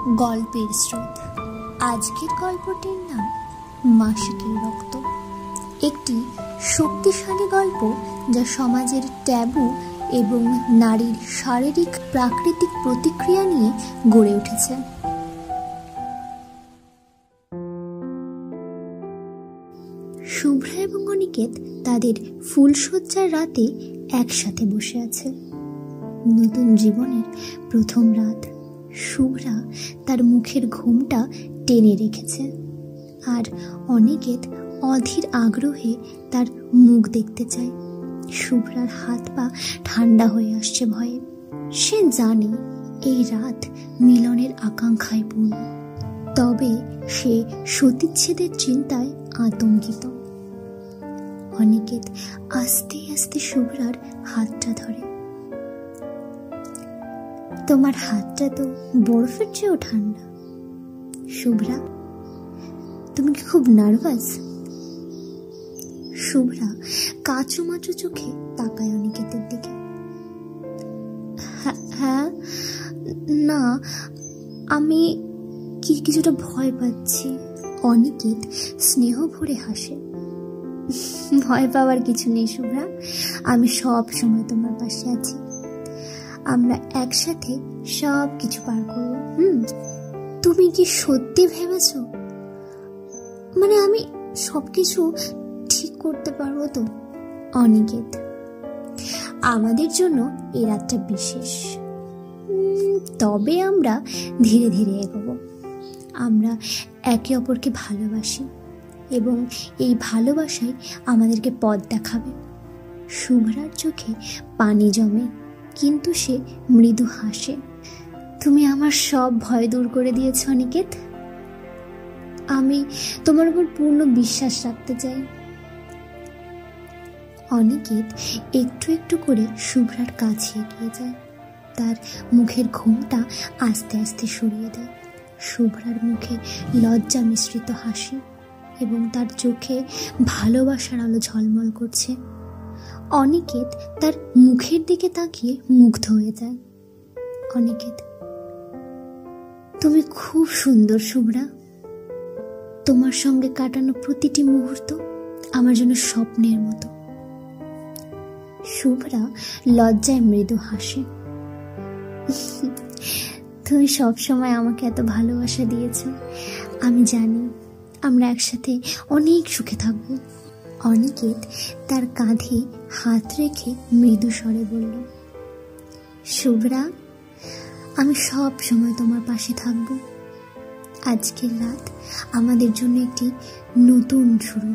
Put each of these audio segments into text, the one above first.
গল্পের স্রোত। আজকের গল্পটির নাম মাসিকের রক্ত। একটি শক্তিশালী গল্প যা সমাজের ট্যাবু এবং নারীর শারীরিক প্রাকৃতিক প্রতিক্রিয়া নিয়ে গড়ে উঠেছে। শুভ্রা এবং অনিকেত তাদের ফুলশয্যার রাতে একসাথে বসে আছে। নতুন জীবনের প্রথম রাত। শুভ্রা তার মুখের ঘুমটা টেনে রেখেছে, আর অনিকেত অধীর আগ্রহে তার মুখ দেখতে চায়। শুভ্রার হাত পা ঠান্ডা হয়ে আসছে ভয়ে। সে জানে এই রাত মিলনের আকাঙ্ক্ষায় পূর্ণ, তবে সে সতীচ্ছেদের চিন্তায় আতঙ্কিত। অনিকেত আস্তে আস্তে শুভ্রার হাতটা ধরে। তোমার হাতটা তো বরফের চেয়েও ঠান্ডা। শুভ্রা, তুমি কি খুব নার্ভাস? শুভ্রা কাচুমাচু চোখে তাকায় অনিকেতের দিকে। হ্যাঁ, না, আমি কিছুটা ভয় পাচ্ছি। অনিকেত স্নেহ ভরে হাসে। ভয় পাওয়ার কিছু নেই শুভ্রা, আমি সব সময় তোমার পাশে আছি। আমরা একসাথে সব কিছু পার করব। তুমি কি সত্যি ভেবেছ? মানে আমি সবকিছু ঠিক করতে পারবো তো? অনিকেত, আমাদের জন্য এই রাতটা বিশেষ, তবে আমরা ধীরে ধীরে এগোবো। আমরা একে অপরকে ভালোবাসি এবং এই ভালোবাসাই আমাদেরকে পথ দেখাবে। শুভ্রার চোখে পানি জমে, কিন্তু সে মৃদু হাসে। তুমি আমার সব ভয় দূর করে দিয়েছ অনিকেত। আমি তোমার উপর পূর্ণ বিশ্বাস রাখতে চাই। অনিকেত একটু একটু করে শুভ্রার কাছে এগিয়ে যায়, তার মুখের ঘুমটা আস্তে আস্তে সরিয়ে দেয়। শুভ্রার মুখে লজ্জা মিশ্রিত হাসি এবং তার চোখে ভালোবাসার আলো ঝলমল করছে। অনিকেত তার মুখের দিকে তাকিয়ে মুগ্ধ হয়ে যায়। অনিকেত, তুমি খুব সুন্দর শুভ্রা। তোমার সঙ্গে কাটানো প্রতিটি মুহূর্ত আমার জন্য স্বপ্নের মতো। শুভ্রা লজ্জায় মৃদু হাসে। তুমি সবসময় আমাকে এত ভালোবাসা দিয়েছ। আমি জানি আমরা একসাথে অনেক সুখে থাকব। অনিকেত তার কাঁধে হাত রেখে মৃদু স্বরে বলল, শুভ্রা, আমি সব সময় তোমার পাশে থাকব। আজকের রাত আমাদের জন্য একটি নতুন শুরু।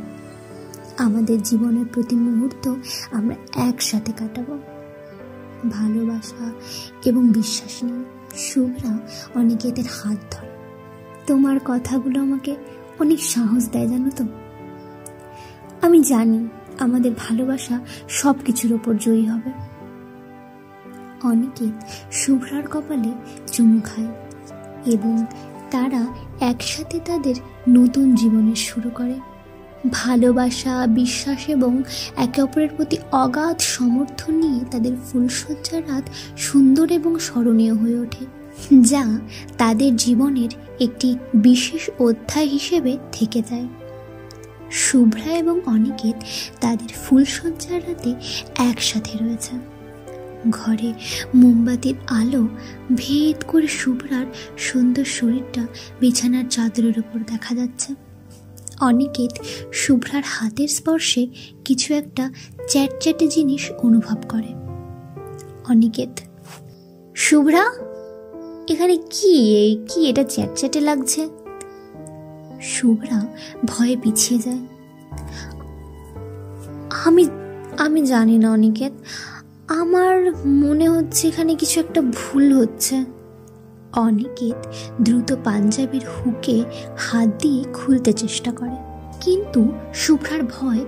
আমাদের জীবনের প্রতি মুহূর্ত আমরা একসাথে কাটাবো, ভালোবাসা এবং বিশ্বাস নিয়ে। শুভ্রা অনিকেতের হাত ধরে। তোমার কথাগুলো আমাকে অনেক সাহস দেয়, জানো তো? আমি জানি আমাদের ভালোবাসা সব কিছুর ওপর জয়ী হবে। অনিকেত শুভ্রার কপালে চুমু খায় এবং তারা একসাথে তাদের নতুন জীবনের শুরু করে। ভালোবাসা, বিশ্বাস এবং একে অপরের প্রতি অগাধ সমর্থন নিয়ে তাদের ফুলশয্যার রাত সুন্দর এবং স্মরণীয় হয়ে ওঠে, যা তাদের জীবনের একটি বিশেষ অধ্যায় হিসেবে থেকে যায়। শুভ্রা এবং অনিকেত তাদের ফুলশয্যার রাতে একসাথে রয়েছে। ঘরে মোমবাতির আলো ভেদ করে শুভ্রার সুন্দর শরীরটা বিছানার চাদরের উপর দেখা যাচ্ছে। অনিকেত শুভ্রার হাতের স্পর্শে কিছু একটা চ্যাটচ্যাটে জিনিস অনুভব করে। অনিকেত, শুভ্রা, এখানে কি এটা চ্যাটচ্যাটে লাগছে? শুভ্রা ভয়ে পিছিয়ে যায়। আমি জানি না অনিকেত, আমার মনে হচ্ছে এখানে কিছু একটা ভুল হচ্ছে। অনিকেত দ্রুত পাঞ্জাবির হুকে হাত দিয়ে খুলতে চেষ্টা করে, কিন্তু শুভ্রার ভয়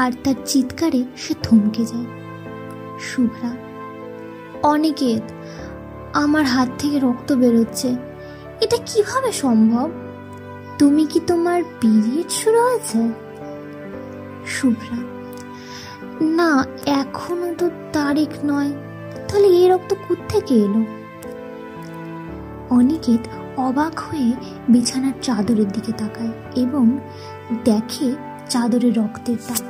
আর তার চিৎকারে সে থমকে যায়। শুভ্রা, অনিকেত, আমার হাত থেকে রক্ত বেরোচ্ছে। এটা কিভাবে সম্ভব? তুমি কি তোমার পিরিয়ড শুরু হয়েছে? শুভ্রা, না, এখনো তো তারিখ নয়। তাহলে এই রক্ত কোত্থেকে এলো? অনিকেত অবাক হয়ে বিছানার চাদরের দিকে তাকায় এবং দেখে চাদরে রক্তের দাগ।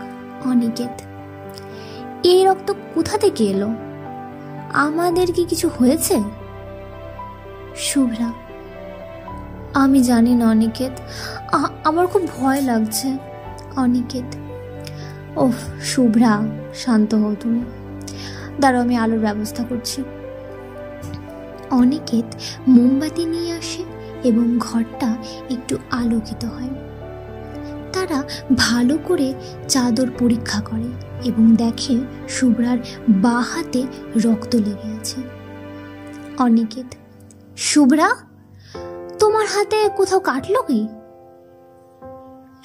অনিকেত, এই রক্ত কোথা থেকে এলো? আমাদের কি কিছু হয়েছে? শুভ্রা, আমি জানি না অনিকেত, আমার খুব ভয় লাগছে। অনিকেত, ওফ শুভ্রা, শান্ত হও তুমি, দাঁড়াও আমি আলোর ব্যবস্থা করছি। অনিকেত মোমবাতি নিয়ে আসে এবং ঘরটা একটু আলোকিত হয়। তারা ভালো করে চাদর পরীক্ষা করে এবং দেখে শুভ্রার বাঁ হাতে রক্ত লেগে আছে। অনিকেত, শুভ্রা, তোমার হাতে কোথাও কাটলো কি?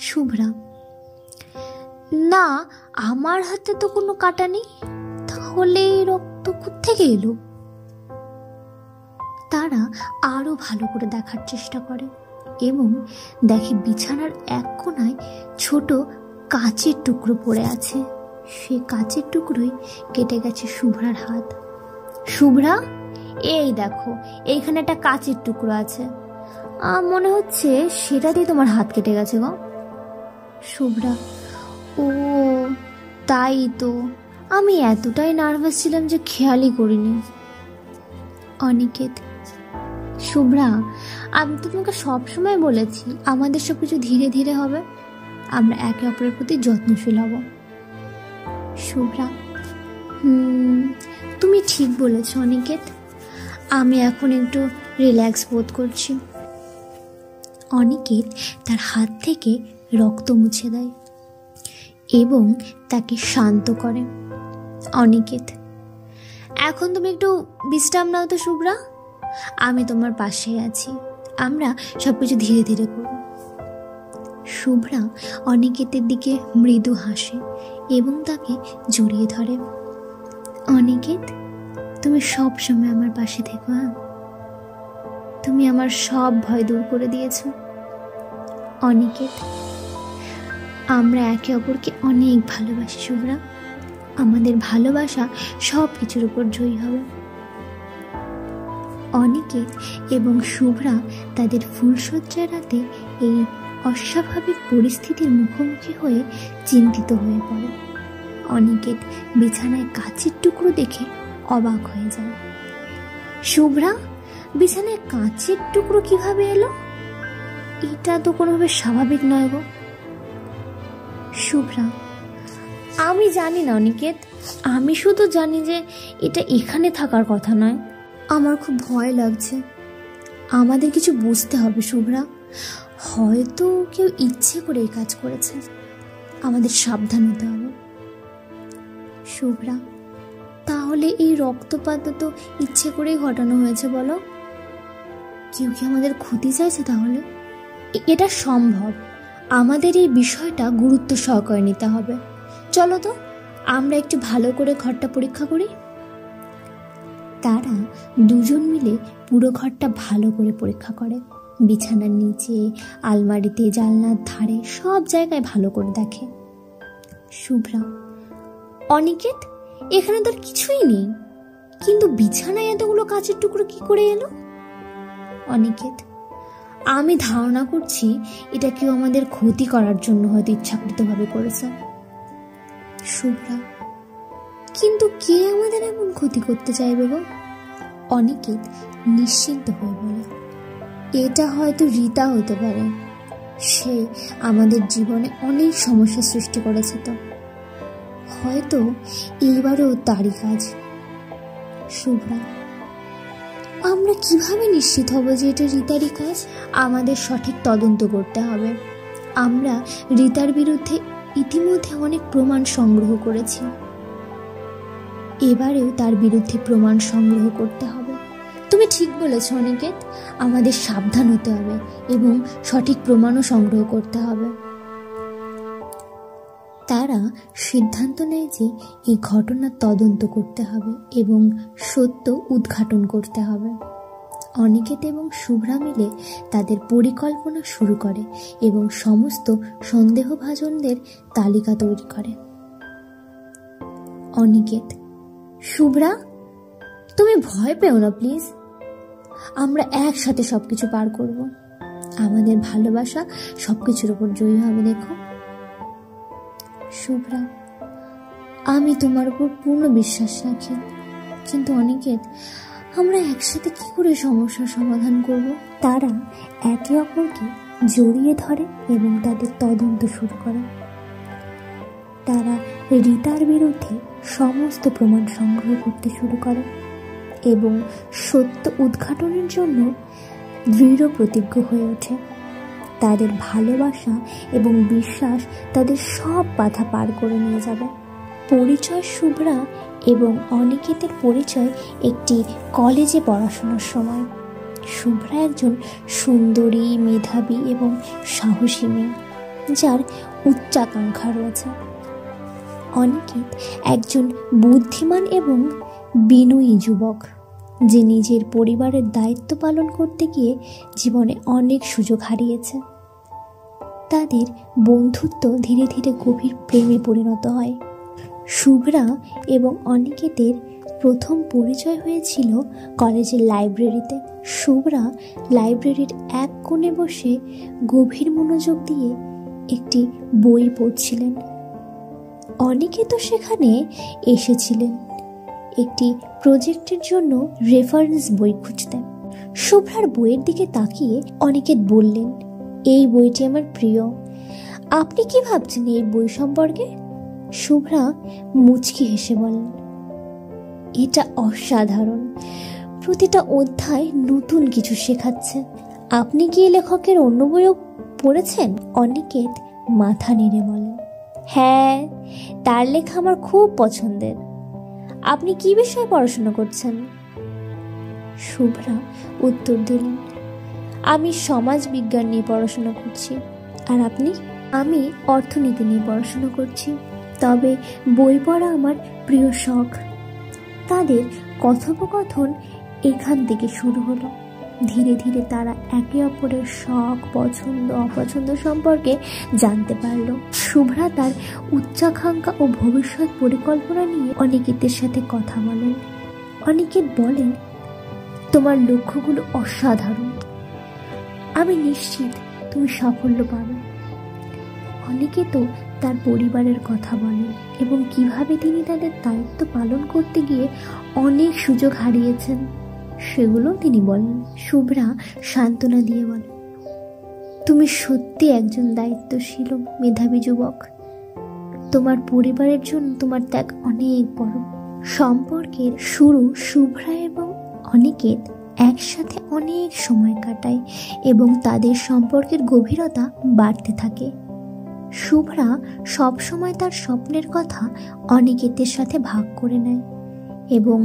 শুভ্রা, না, আমার হাতে তো কোনো কাটা নেই, তাহলে এই রক্ত কোত্থেকে এলো? তারা আরো ভালো করে দেখার চেষ্টা করে এবং দেখে বিছানার এক কোণায় ছোট কাচের টুকরো পড়ে আছে। সে কাচের টুকরোই কেটে গেছে শুভ্রার হাত। শুভ্রা, এই দেখো, এইখানে একটা কাচের টুকরো আছে, মনে হচ্ছে সেটা দিয়ে তোমার হাত কেটে গেছে গো। শুভ্রা, ও তাই তো, আমি এতটাই নার্ভাস ছিলাম যে খেয়ালই করিনি। অনিকেত, শুভ্রা, আমি তো তোমাকে সবসময় বলেছি আমাদের সবকিছু ধীরে ধীরে হবে, আমরা একে অপরের প্রতি যত্নশীল হব। শুভ্রা, তুমি ঠিক বলেছ অনিকেত, আমি এখন একটু রিল্যাক্স বোধ করছি। অনিকেত তার হাত থেকে রক্ত মুছে দেয় এবং তাকে শান্ত করে। অনিকেত, এখন তুমি একটু বিশ্রাম নাও তো শুভ্রা, আমি তোমার পাশে আছি, আমরা সবকিছু ধীরে ধীরে করব। শুভ্রা অনিকেতের দিকে মৃদু হাসে এবং তাকে জড়িয়ে ধরে। অনিকেত, তুমি সব সময় আমার পাশে থেকো, তুমি আমার সব ভয় দূর করে দিয়েছো। অনিকেত, আমরা একে অপরকে অনেক ভালোবাসি শুভ্রা, আমাদের ভালোবাসা সব কিছুর উপর জয়ী হবে। অনিকেত এবং শুভ্রা তাদের ফুলশয্যার রাতে এই অস্বাভাবিক পরিস্থিতির মুখোমুখি হয়ে চিন্তিত হয়ে পড়ে। অনিকেত বিছানায় কাচের টুকরো দেখে অবাক হয়ে যায়। শুভ্রা, বিছানায় কাচের টুকরো কিভাবে এলো? এটা তো কোনোভাবে স্বাভাবিক নয় গো। শুভ্রা, আমি জানি না অনিকেত, আমি শুধু জানি যে এটা এখানে থাকার কথা নয়। আমার খুব ভয় লাগছে, আমাদের কিছু বুঝতে হবে শুভ্রা, হয়তো কেউ ইচ্ছে করে এই কাজ করেছে, আমাদের সাবধান হতে হবে। শুভ্রা, তাহলে এই রক্তপাত তো ইচ্ছে করেই ঘটানো হয়েছে বলো? কেউ কি আমাদের ক্ষতি চাইছে? তাহলে এটা সম্ভব, আমাদের এই বিষয়টা গুরুত্ব সহকারে নিতে হবে। চলো তো আমরা একটু ভালো করে ঘরটা পরীক্ষা করি। তারা দুজন মিলে পুরো ঘরটা ভালো করে পরীক্ষা করে, বিছানার নিচে, আলমারিতে, জানলার ধারে, সব জায়গায় ভালো করে দেখে। শুভ্রা, অনিকেত, এখানে তোর কিছুই নেই, কিন্তু বিছানায় এতগুলো কাচের টুকরো কি করে এলো? অনিকেত, আমি ধারণা করছি এটা কেউ আমাদের ক্ষতি করার জন্য হয়তো ইচ্ছাকৃতভাবে করেছে। শুভ্রা, কিন্তু কে আমাদের এমন ক্ষতি করতে চাইবে গো? অনিকেত নিশ্চিন্ত হয়ে বলে, এটা হয়তো রীতা হতে পারে, সে আমাদের জীবনে অনেক সমস্যা সৃষ্টি করেছে, তো হয়তো এইবারও তারই কাজ। শুভ্রা, আমরা কিভাবে নিশ্চিত হব যে এটা রীতারই কাজ? আমাদের সঠিক তদন্ত করতে হবে। আমরা রীতার বিরুদ্ধে ইতিমধ্যে অনেক প্রমাণ সংগ্রহ করেছি, এবারেও তার বিরুদ্ধে প্রমাণ সংগ্রহ করতে হবে। তুমি ঠিক বলেছ অনিকেত, আমাদের সাবধান হতে হবে এবং সঠিক প্রমাণও সংগ্রহ করতে হবে। তারা সিদ্ধান্ত নেয় যে এই ঘটনার তদন্ত করতে হবে এবং সত্য উদ্ঘাটন করতে হবে। অনিকেত এবং শুভ্রা মিলে তাদের পরিকল্পনা শুরু করে এবং সমস্ত সন্দেহভাজনদের তালিকা তৈরি করে। অনিকেত, শুভ্রা, তুমি ভয় পেও না প্লিজ, আমরা একসাথে সবকিছু পার করব। আমাদের ভালোবাসা সবকিছুর উপর জয়ী হবে, দেখো। শুভ্রা, আমি তোমার উপর পূর্ণ বিশ্বাস রাখি, কিন্তু অনিকেত, আমরা একসাথে কি করে সমস্যার সমাধান করব? তারা একে অপরকে জড়িয়ে ধরে এবং তাদের তদন্ত শুরু করে। তারা রিতার বিরুদ্ধে সমস্ত প্রমাণ সংগ্রহ করতে শুরু করে এবং সত্য উদ্ঘাটনের জন্য দৃঢ় প্রতিজ্ঞ হয়ে ওঠে। তাদের ভালোবাসা এবং বিশ্বাস তাদের সব বাধা পার করে নিয়ে যাবে। পরিচয় শুভ্রা এবং অনিকেতের পরিচয় একটি কলেজে পড়াশোনার সময়। শুভ্রা একজন সুন্দরী, মেধাবী এবং সাহসী মেয়ে, যার উচ্চাকাঙ্ক্ষা রয়েছে। অনিকেত একজন বুদ্ধিমান এবং বিনয়ী যুবক, যে নিজের পরিবারের দায়িত্ব পালন করতে গিয়ে জীবনে অনেক সুযোগ হারিয়েছে। তাদের বন্ধুত্ব ধীরে ধীরে গভীর প্রেমে পরিণত হয়। শুভ্রা এবং অনিকেতের প্রথম পরিচয় হয়েছিল কলেজের লাইব্রেরিতে। শুভ্রা লাইব্রেরির এক কোণে বসে গভীর মনোযোগ দিয়ে একটি বই পড়ছিলেন। অনিকেত সেখানে এসেছিলেন একটি প্রজেক্টের জন্য রেফারেন্স বই খুঁজতে। শুভ্রার বইয়ের দিকে তাকিয়ে অনিকেত বললেন, এই বইটি আমার প্রিয়। আপনি কি ভাবছেন এই বই সম্পর্কে? শুভ্রা মুচকি হেসে বললেন, এটা অসাধারণ। প্রতিটা অধ্যায় নতুন কিছু শেখাচ্ছে। আপনি কি লেখকের অন্য বইও পড়েছেন? অনিকেত মাথা নেড়ে বলেন, হ্যাঁ, তার লেখা আমার খুব পছন্দের। আপনি কি বিষয়ে পড়াশোনা করছেন? শুভ্রা উত্তর দিলেন, আমি সমাজ বিজ্ঞান নিয়ে পড়াশোনা করছি। আর আপনি? আমি অর্থনীতি নিয়ে পড়াশোনা করছি, তবে বই পড়া আমার প্রিয় শখ। তাদের কথোপকথন এখান থেকে শুরু হলো। ধীরে ধীরে তারা একে অপরের শখ, পছন্দ, অপছন্দ সম্পর্কে জানতে পারল। শুভ্রা তার উচ্চাকাঙ্ক্ষা ও ভবিষ্যৎ পরিকল্পনা নিয়ে অনিকেতের সাথে কথা বলেন। অনিকেত বলেন, তোমার লক্ষ্যগুলো অসাধারণ। আমি নিশ্চিত তুমি সাফল্য পাবে। অনিকেতও তার পরিবারের কথা বলেন এবং কিভাবে তিনি তাদের দায়িত্ব পালন করতে গিয়ে অনেক সুযোগ হারিয়েছেন সেগুলো তিনি বলেন। শুভ্রা সান্ত্বনা দিয়ে বলেন, তুমি সত্যি একজন দায়িত্বশীল মেধাবী যুবক। তোমার পরিবারের জন্য তোমার ত্যাগ অনেক বড়। সম্পর্কের শুরু শুভ্রা এবং অনিকেত একসাথে অনেক সময় কাটায় এবং তাদের সম্পর্কের গভীরতা বাড়তে থাকে। শুভ্রা সবসময় তার স্বপ্নের কথা অনিকেতের সাথে ভাগ করে নেয় এবং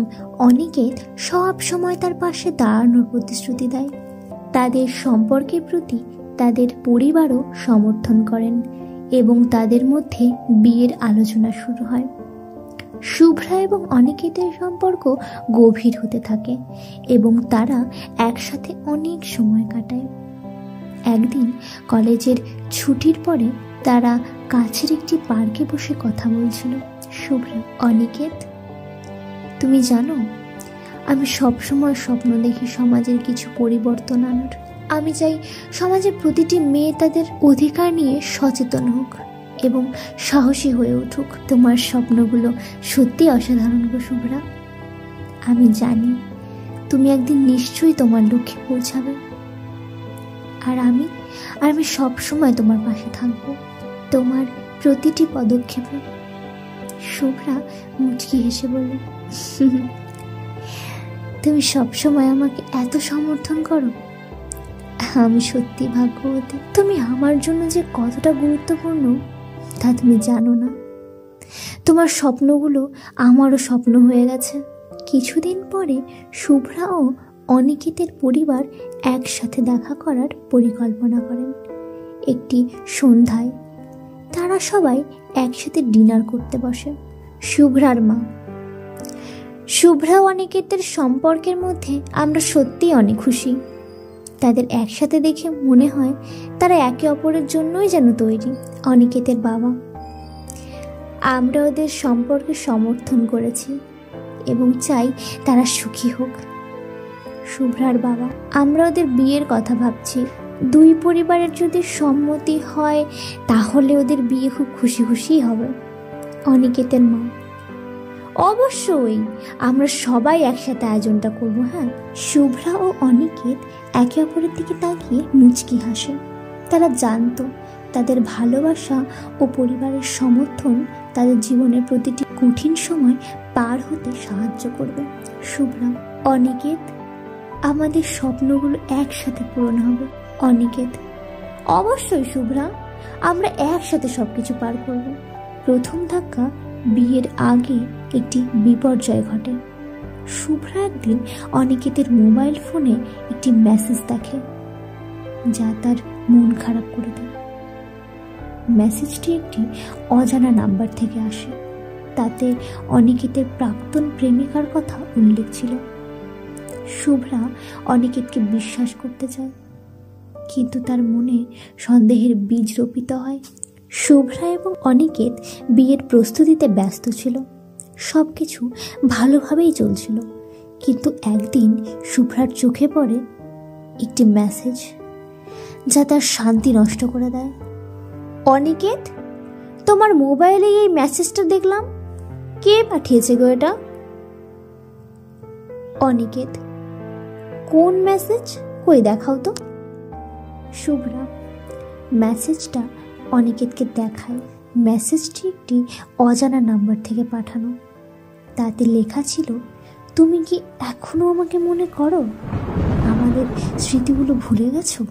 অনিকেত সব সময় তার পাশে দাঁড়ানোর প্রতিশ্রুতি দেয়। তাদের সম্পর্কের প্রতি তাদের পরিবারও সমর্থন করেন এবং তাদের মধ্যে বিয়ের আলোচনা শুরু হয়। শুভ্রা এবং অনিকেতের সম্পর্ক গভীর হতে থাকে এবং তারা একসাথে অনেক সময় কাটায়। একদিন কলেজের ছুটির পরে তারা কাছের একটি পার্কে বসে কথা বলছিল। শুভ্রা, অনিকেত, তুমি জানো, আমি সবসময় স্বপ্ন দেখি সমাজের কিছু পরিবর্তন আনার। আমি চাই সমাজের প্রতিটি মেয়ে তাদের অধিকার নিয়ে সচেতন হোক এবং সাহসী হয়ে উঠুক। তোমার স্বপ্নগুলো সত্যি অসাধারণ গো শুভ্রা। আমি জানি তুমি একদিন নিশ্চয়ই তোমার লক্ষ্যে পৌঁছাবে। আর আমি সবসময় তোমার পাশে থাকবো, তোমার প্রতিটি পদক্ষেপে। শুভ্রা মুচকি হেসে বলল, তুমি সবসময় আমাকে এত সমর্থন করো। আমি সত্যি ভাগ্যবতী। তুমি আমার জন্য যে কতটা গুরুত্বপূর্ণ তা তুমি জানো না। তোমার স্বপ্নগুলো আমারও স্বপ্ন হয়ে গেছে। কিছুদিন পরে শুভ্রা ও অনিকেতের পরিবার একসাথে দেখা করার পরিকল্পনা করেন। একটি সন্ধ্যায় তারা সবাই একসাথে ডিনার করতে বসে। শুভ্রার মা, শুভ্রা ও অনিকেতের সম্পর্কের মধ্যে আমরা সত্যিই অনেক খুশি। তাদের একসাথে দেখে মনে হয় তারা একে অপরের জন্যই যেন তৈরি। অনিকেতের বাবা, আমরা ওদের সম্পর্কে সমর্থন করেছি এবং চাই তারা সুখী হোক। শুভ্রার বাবা। আমরা ওদের বিয়ের কথা ভাবছি। দুই পরিবারের যদি সম্মতি হয় তাহলে ওদের বিয়ে খুব খুশি খুশিই হবে। অনিকেতের মা: অবশ্যই, আমরা সবাই একসাথে আয়োজনটা করব। হ্যাঁ। শুভ্রা ও অনিকেত একে অপরের দিকে তাকিয়ে মুচকি হাসে। তারা জানতো তাদের ভালোবাসা ও পরিবারের সমর্থন তাদের জীবনের প্রতিটি কঠিন সময় পার হতে সাহায্য করবে। শুভ্রা: অনিকেত, আমাদের স্বপ্নগুলো একসাথে পূরণ হবে। অনিকেত: অবশ্যই শুভ্রা, আমরা একসাথে সবকিছু পার করব। প্রথম ধাক্কা বিয়ের আগে একটি বিপর্যয় ঘটে। শুভ্রা একদিন অনিকেতের মোবাইল ফোনে একটি মেসেজ দেখে যা তার মন খারাপ করে দেয়। মেসেজটি একটি অজানা নাম্বার থেকে আসে। তাতে অনিকেতের প্রাক্তন প্রেমিকার কথা উল্লেখ ছিল। শুভ্রা অনিকেতকে বিশ্বাস করতে চায়, কিন্তু তার মনে সন্দেহের বীজ রোপিত হয়। শুভ্রা এবং অনিকেত বিয়ের প্রস্তুতিতে ব্যস্ত ছিল। সব কিছু ভালোভাবেই চলছিল, কিন্তু একদিন শুভ্রার চোখে পড়ে একটি মেসেজ যা তার শান্তি নষ্ট করে দেয়। অনিকেত, তোমার মোবাইলে এই মেসেজটা দেখলাম, কে পাঠিয়েছে গো এটা? অনিকেত: কোন মেসেজ, কই দেখাও তো। শুভ্রা মেসেজটা অনিকেতকে দেখায়। মেসেজটি একটি অজানা নাম্বার থেকে পাঠানো। তাতে লেখা ছিল, তুমি কি এখনো আমাকে মনে করো? আমাদের স্মৃতিগুলো ভুলে গেছো?